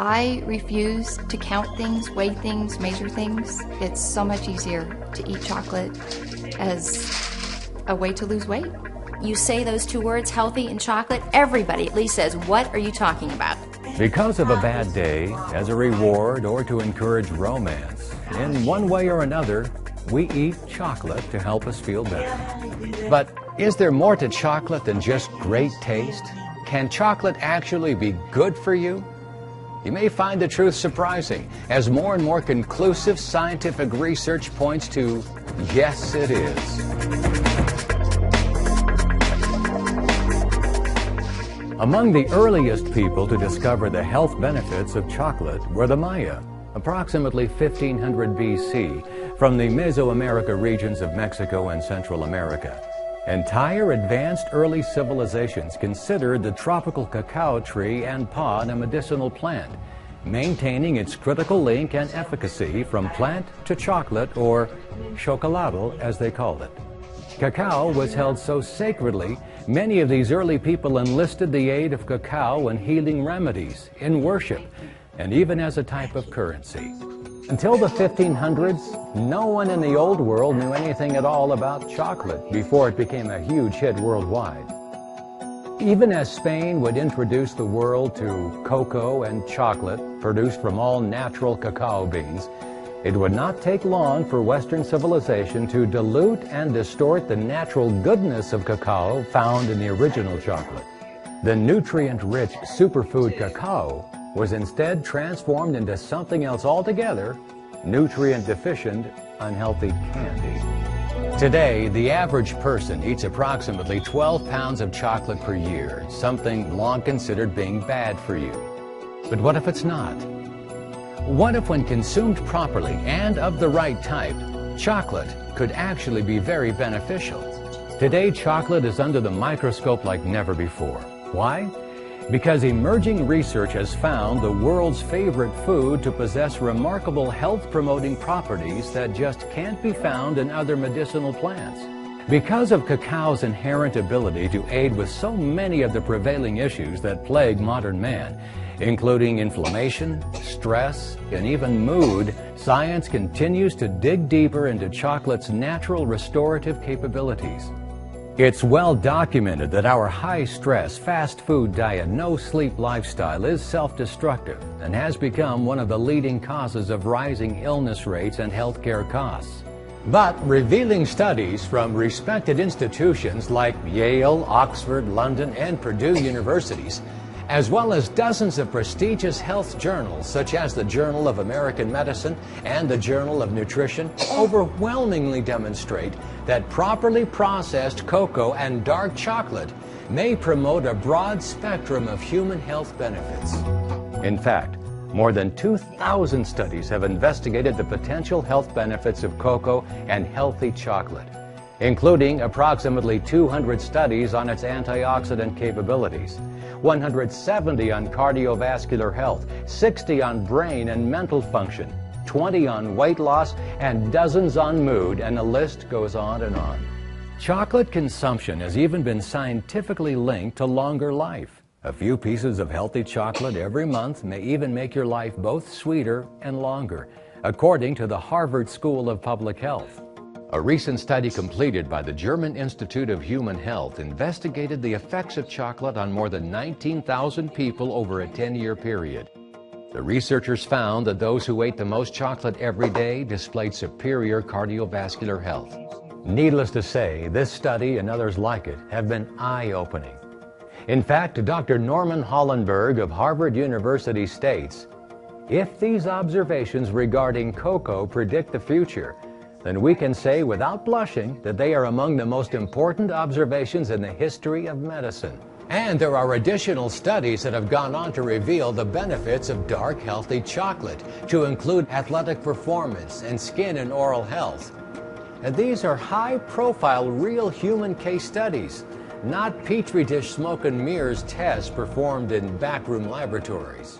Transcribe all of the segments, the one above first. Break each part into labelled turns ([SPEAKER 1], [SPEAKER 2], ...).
[SPEAKER 1] I refuse to count things, weigh things, measure things. It's so much easier to eat chocolate as a way to lose weight.
[SPEAKER 2] You say those two words, healthy and chocolate, everybody at least says, what are you talking about?
[SPEAKER 3] Because of a bad day, as a reward, or to encourage romance, in one way or another, we eat chocolate to help us feel better. But is there more to chocolate than just great taste? Can chocolate actually be good for you? You may find the truth surprising, as more and more conclusive scientific research points to, yes, it is. Among the earliest people to discover the health benefits of chocolate were the Maya, approximately 1500 BC, from the Mesoamerica regions of Mexico and Central America. Entire advanced early civilizations considered the tropical cacao tree and pod a medicinal plant, maintaining its critical link and efficacy from plant to chocolate, or chocolado as they called it. Cacao was held so sacredly, many of these early people enlisted the aid of cacao in healing remedies, in worship, and even as a type of currency. Until the 1500s, no one in the old world knew anything at all about chocolate before it became a huge hit worldwide. Even as Spain would introduce the world to cocoa and chocolate produced from all natural cacao beans, it would not take long for Western civilization to dilute and distort the natural goodness of cacao found in the original chocolate. The nutrient-rich superfood cacao was instead transformed into something else altogether, nutrient-deficient, unhealthy candy. Today, the average person eats approximately 12 pounds of chocolate per year, something long considered being bad for you. But what if it's not? What if, when consumed properly and of the right type, chocolate could actually be very beneficial? Today, chocolate is under the microscope like never before. Why? Because emerging research has found the world's favorite food to possess remarkable health-promoting properties that just can't be found in other medicinal plants. Because of cacao's inherent ability to aid with so many of the prevailing issues that plague modern man, including inflammation, stress, and even mood, science continues to dig deeper into chocolate's natural restorative capabilities. It's well documented that our high-stress, fast food diet, no-sleep lifestyle is self-destructive and has become one of the leading causes of rising illness rates and healthcare costs. But revealing studies from respected institutions like Yale, Oxford, London, and Purdue universities, as well as dozens of prestigious health journals such as the Journal of American Medicine and the Journal of Nutrition, overwhelmingly demonstrate that properly processed cocoa and dark chocolate may promote a broad spectrum of human health benefits. In fact, more than 2,000 studies have investigated the potential health benefits of cocoa and healthy chocolate, including approximately 200 studies on its antioxidant capabilities, 170 on cardiovascular health, 60 on brain and mental function, 20 on weight loss, and dozens on mood, and the list goes on and on. Chocolate consumption has even been scientifically linked to longer life. A few pieces of healthy chocolate every month may even make your life both sweeter and longer, according to the Harvard School of Public Health. A recent study completed by the German Institute of Human Health investigated the effects of chocolate on more than 19,000 people over a 10-year period. The researchers found that those who ate the most chocolate every day displayed superior cardiovascular health. Needless to say, this study and others like it have been eye-opening. In fact, Dr. Norman Hollenberg of Harvard University states, "If these observations regarding cocoa predict the future, then we can say without blushing that they are among the most important observations in the history of medicine." And there are additional studies that have gone on to reveal the benefits of dark, healthy chocolate, to include athletic performance and skin and oral health. And these are high-profile, real human case studies, not Petri dish smoke and mirrors tests performed in backroom laboratories.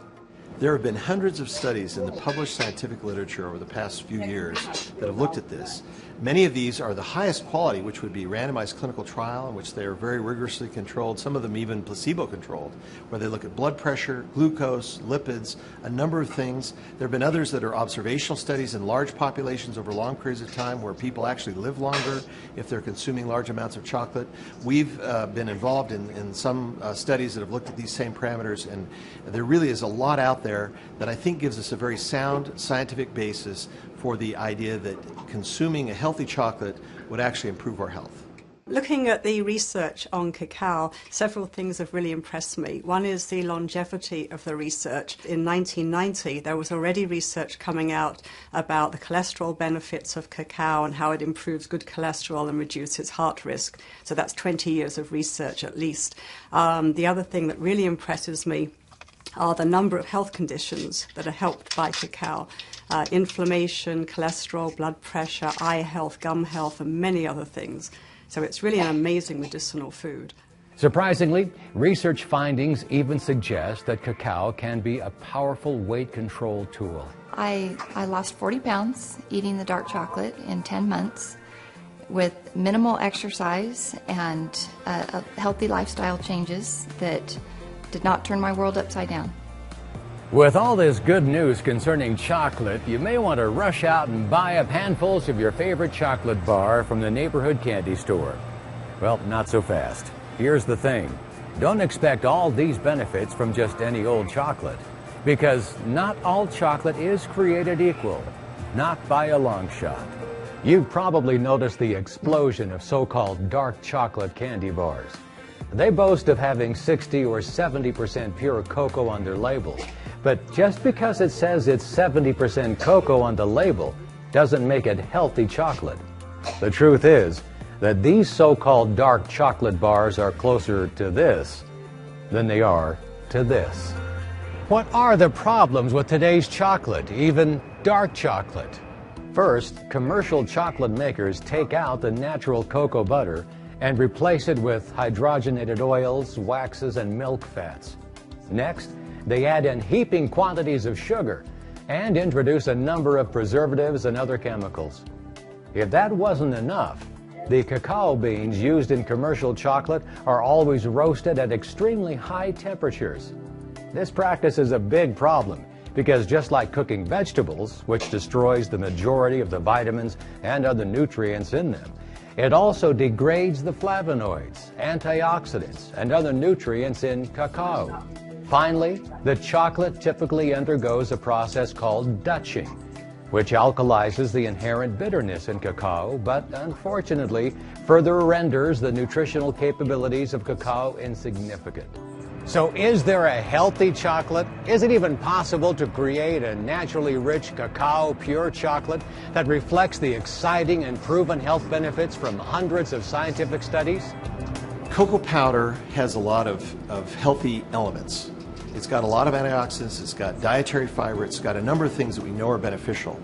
[SPEAKER 4] There have been hundreds of studies in the published scientific literature over the past few years that have looked at this. Many of these are the highest quality, which would be randomized clinical trial, in which they are very rigorously controlled, some of them even placebo-controlled, where they look at blood pressure, glucose, lipids, a number of things. There have been others that are observational studies in large populations over long periods of time where people actually live longer if they're consuming large amounts of chocolate. We've been involved in some studies that have looked at these same parameters, and there really is a lot out there that I think gives us a very sound scientific basis for the idea that consuming a healthy chocolate would actually improve our health.
[SPEAKER 5] Looking at the research on cacao, several things have really impressed me. One is the longevity of the research. In 1990, there was already research coming out about the cholesterol benefits of cacao and how it improves good cholesterol and reduces heart risk. So that's 20 years of research at least. The other thing that really impresses me are the number of health conditions that are helped by cacao. Inflammation, cholesterol, blood pressure, eye health, gum health, and many other things. So it's really an amazing medicinal food.
[SPEAKER 3] Surprisingly, research findings even suggest that cacao can be a powerful weight control tool.
[SPEAKER 1] I lost 40 pounds eating the dark chocolate in 10 months with minimal exercise and healthy lifestyle changes that did not turn my world upside down.
[SPEAKER 3] With all this good news concerning chocolate, you may want to rush out and buy up handfuls of your favorite chocolate bar from the neighborhood candy store. Well, not so fast. Here's the thing. Don't expect all these benefits from just any old chocolate, because not all chocolate is created equal, not by a long shot. You've probably noticed the explosion of so-called dark chocolate candy bars. They boast of having 60 or 70% pure cocoa on their labels. But just because it says it's 70% cocoa on the label doesn't make it healthy chocolate. The truth is that these so-called dark chocolate bars are closer to this than they are to this. What are the problems with today's chocolate, even dark chocolate? First, commercial chocolate makers take out the natural cocoa butter and replace it with hydrogenated oils, waxes, and milk fats. Next, they add in heaping quantities of sugar and introduce a number of preservatives and other chemicals. If that wasn't enough, the cacao beans used in commercial chocolate are always roasted at extremely high temperatures. This practice is a big problem because just like cooking vegetables, which destroys the majority of the vitamins and other nutrients in them, it also degrades the flavonoids, antioxidants, and other nutrients in cacao. Finally, the chocolate typically undergoes a process called Dutching, which alkalizes the inherent bitterness in cacao, but unfortunately further renders the nutritional capabilities of cacao insignificant. So is there a healthy chocolate? Is it even possible to create a naturally rich cacao pure chocolate that reflects the exciting and proven health benefits from hundreds of scientific studies?
[SPEAKER 4] Cocoa powder has a lot of healthy elements. It's got a lot of antioxidants, it's got dietary fiber, it's got a number of things that we know are beneficial.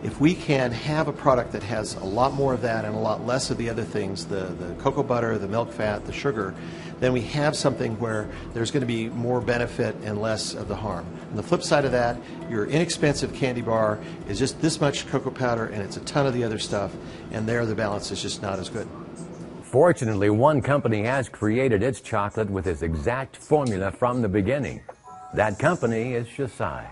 [SPEAKER 4] If we can have a product that has a lot more of that and a lot less of the other things, the cocoa butter, the milk fat, the sugar, then we have something where there's going to be more benefit and less of the harm. On the flip side of that, your inexpensive candy bar is just this much cocoa powder and it's a ton of the other stuff, and there the balance is just not as good.
[SPEAKER 3] Fortunately, one company has created its chocolate with its exact formula from the beginning. That company is Shasai.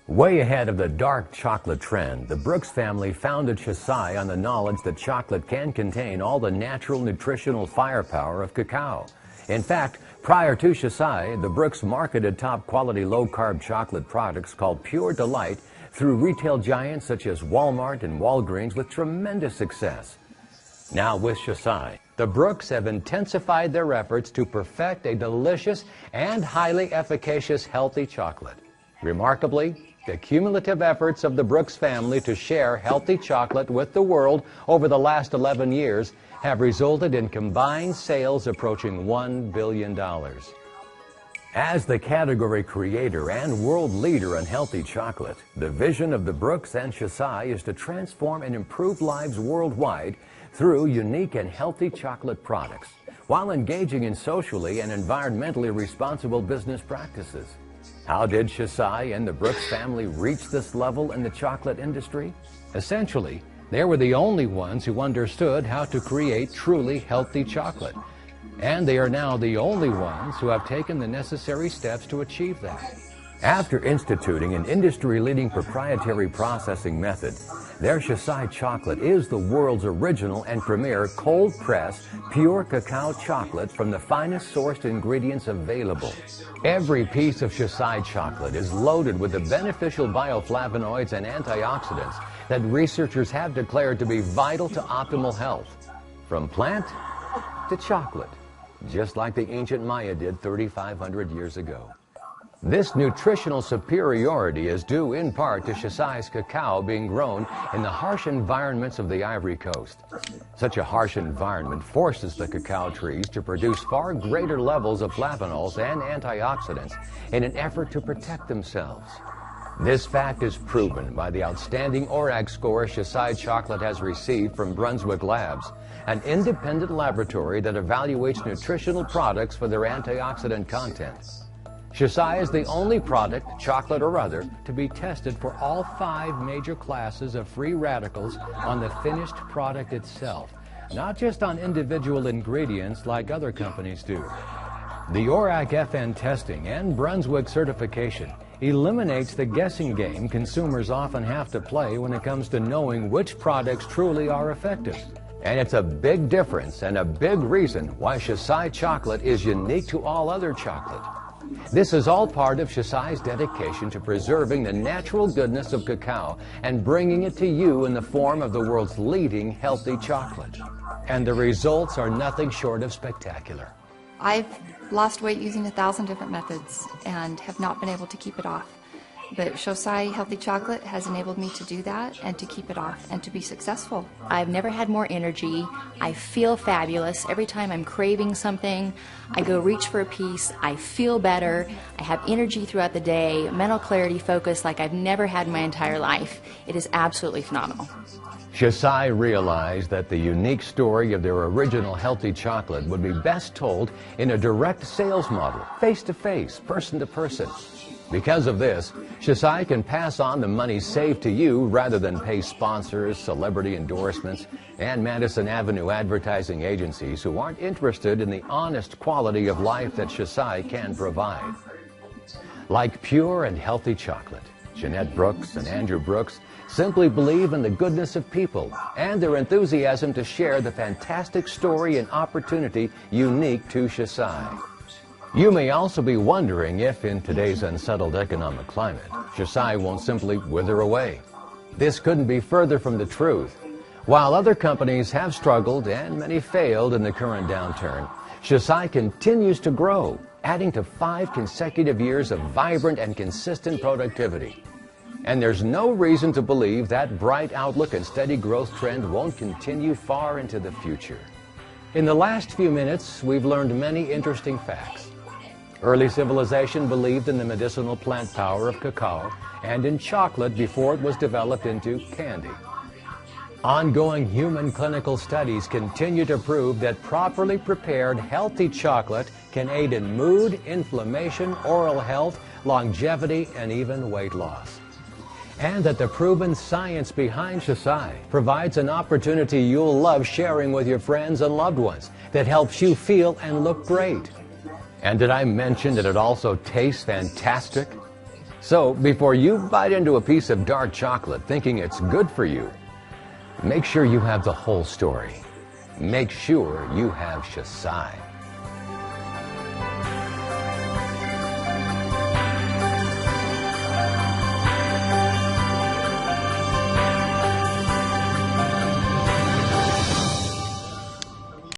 [SPEAKER 3] Way ahead of the dark chocolate trend, the Brooks family founded Shasai on the knowledge that chocolate can contain all the natural nutritional firepower of cacao. In fact, prior to Shasai, the Brooks marketed top-quality low-carb chocolate products called Pure Delight through retail giants such as Walmart and Walgreens with tremendous success. Now with Shasai, the Brooks have intensified their efforts to perfect a delicious and highly efficacious healthy chocolate. Remarkably, the cumulative efforts of the Brooks family to share healthy chocolate with the world over the last 11 years have resulted in combined sales approaching $1 billion. As the category creator and world leader in healthy chocolate, the vision of the Brooks and Shasai is to transform and improve lives worldwide through unique and healthy chocolate products, while engaging in socially and environmentally responsible business practices. How did Shasai and the Brooks family reach this level in the chocolate industry? Essentially, They were the only ones who understood how to create truly healthy chocolate. And they are now the only ones who have taken the necessary steps to achieve that. After instituting an industry-leading proprietary processing method, their Shasai chocolate is the world's original and premier cold-pressed, pure cacao chocolate from the finest sourced ingredients available. Every piece of Shasai chocolate is loaded with the beneficial bioflavonoids and antioxidants that researchers have declared to be vital to optimal health. From plant to chocolate, just like the ancient Maya did 3,500 years ago. This nutritional superiority is due in part to Shasai's cacao being grown in the harsh environments of the Ivory Coast. Such a harsh environment forces the cacao trees to produce far greater levels of flavonols and antioxidants in an effort to protect themselves. This fact is proven by the outstanding ORAC score Shasai chocolate has received from Brunswick Labs, an independent laboratory that evaluates nutritional products for their antioxidant content. Shasai is the only product, chocolate or other, to be tested for all 5 major classes of free radicals on the finished product itself, not just on individual ingredients like other companies do. The ORAC-FN testing and Brunswick certification eliminates the guessing game consumers often have to play when it comes to knowing which products truly are effective. And it's a big difference and a big reason why Shasai chocolate is unique to all other chocolate. This is all part of Shasai's dedication to preserving the natural goodness of cacao and bringing it to you in the form of the world's leading healthy chocolate. And the results are nothing short of spectacular.
[SPEAKER 1] I've lost weight using 1,000 different methods and have not been able to keep it off. But Shasai Healthy Chocolate has enabled me to do that and to keep it off and to be successful.
[SPEAKER 2] I've never had more energy. I feel fabulous. Every time I'm craving something, I go reach for a piece. I feel better. I have energy throughout the day, mental clarity, focus like I've never had in my entire life. It is absolutely phenomenal.
[SPEAKER 3] Shasai realized that the unique story of their original healthy chocolate would be best told in a direct sales model, face-to-face, person-to-person. Because of this, Shasai can pass on the money saved to you rather than pay sponsors, celebrity endorsements, and Madison Avenue advertising agencies who aren't interested in the honest quality of life that Shasai can provide. Like pure and healthy chocolate, Jeanette Brooks and Andrew Brooks simply believe in the goodness of people and their enthusiasm to share the fantastic story and opportunity unique to Shasai. You may also be wondering if, in today's unsettled economic climate, Shasai won't simply wither away. This couldn't be further from the truth. While other companies have struggled and many failed in the current downturn, Shasai continues to grow, adding to 5 consecutive years of vibrant and consistent productivity. And there's no reason to believe that bright outlook and steady growth trend won't continue far into the future. In the last few minutes, we've learned many interesting facts. Early civilization believed in the medicinal plant power of cacao and in chocolate before it was developed into candy. Ongoing human clinical studies continue to prove that properly prepared, healthy chocolate can aid in mood, inflammation, oral health, longevity, and even weight loss. And that the proven science behind Shasai provides an opportunity you'll love sharing with your friends and loved ones that helps you feel and look great. And did I mention that it also tastes fantastic? So, before you bite into a piece of dark chocolate thinking it's good for you, make sure you have the whole story. Make sure you have Shasai.